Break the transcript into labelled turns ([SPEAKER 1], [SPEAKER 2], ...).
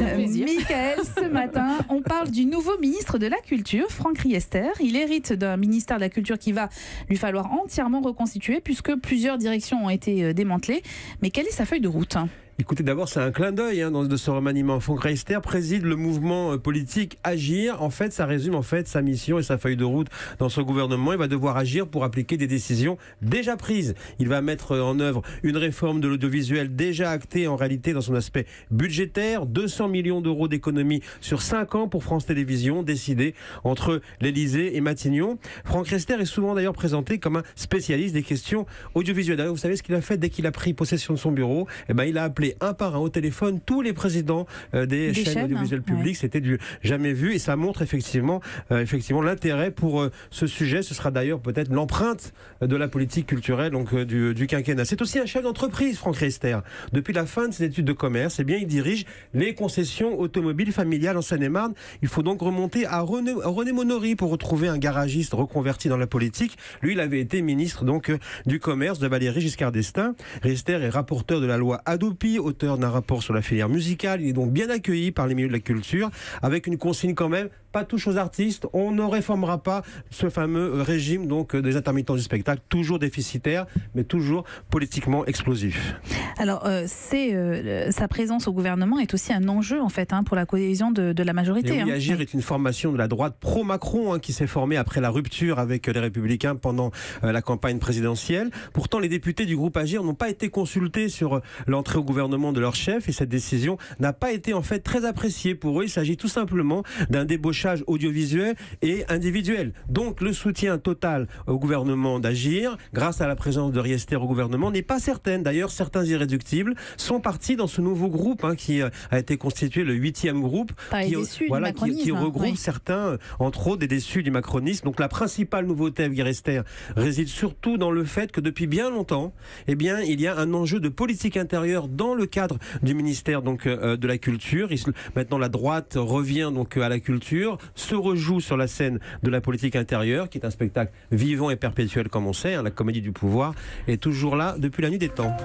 [SPEAKER 1] Michael, ce matin, on parle du nouveau ministre de la Culture, Franck Riester. Il hérite d'un ministère de la Culture qui va lui falloir entièrement reconstituer puisque plusieurs directions ont été démantelées. Mais quelle est sa feuille de route ?
[SPEAKER 2] Écoutez, d'abord, c'est un clin d'œil de ce remaniement. Franck Riester préside le mouvement politique Agir. En fait, ça résume sa mission et sa feuille de route dans ce gouvernement. Il va devoir agir pour appliquer des décisions déjà prises. Il va mettre en œuvre une réforme de l'audiovisuel déjà actée en réalité dans son aspect budgétaire. 200 millions d'euros d'économies sur 5 ans pour France Télévisions, décidé entre l'Élysée et Matignon. Franck Riester est souvent d'ailleurs présenté comme un spécialiste des questions audiovisuelles. D'ailleurs, vous savez ce qu'il a fait dès qu'il a pris possession de son bureau ? Il a appelé un par un au téléphone tous les présidents des chaînes audiovisuelles publiques. C'était du jamais vu et ça montre effectivement l'intérêt pour ce sujet. Ce sera d'ailleurs peut-être l'empreinte de la politique culturelle du quinquennat. C'est aussi un chef d'entreprise, Franck Riester. Depuis la fin de ses études de commerce, il dirige les concessions automobiles familiales en Seine-et-Marne. Il faut donc remonter à René Monory pour retrouver un garagiste reconverti dans la politique. Lui, il avait été ministre du commerce de Valéry Giscard d'Estaing. Riester est rapporteur de la loi Hadopi, auteur d'un rapport sur la filière musicale. Il est donc bien accueilli par les milieux de la culture, avec une consigne quand même, pas touche aux artistes. On ne réformera pas ce fameux régime des intermittents du spectacle, toujours déficitaire, mais toujours politiquement explosif.
[SPEAKER 1] Alors, sa présence au gouvernement est aussi un enjeu en fait pour la cohésion de la majorité.
[SPEAKER 2] Et oui, Agir est une formation de la droite pro-Macron qui s'est formée après la rupture avec les Républicains pendant la campagne présidentielle. Pourtant, les députés du groupe Agir n'ont pas été consultés sur l'entrée au gouvernement de leur chef et cette décision n'a pas été en fait très appréciée pour eux. Il s'agit tout simplement d'un débauchage audiovisuel et individuel. Donc le soutien total au gouvernement d'Agir, grâce à la présence de Riester au gouvernement, n'est pas certaine. D'ailleurs, certains irréductibles sont partis dans ce nouveau groupe qui a été constitué, le 8e groupe, qui regroupe certains, entre autres, des déçus du macronisme. Donc la principale nouveauté avec Riester réside surtout dans le fait que depuis bien longtemps, il y a un enjeu de politique intérieure dans le cadre du ministère de la Culture. Maintenant, la droite revient à la culture, se rejoue sur la scène de la politique intérieure, qui est un spectacle vivant et perpétuel, comme on sait. La comédie du pouvoir est toujours là depuis la nuit des temps.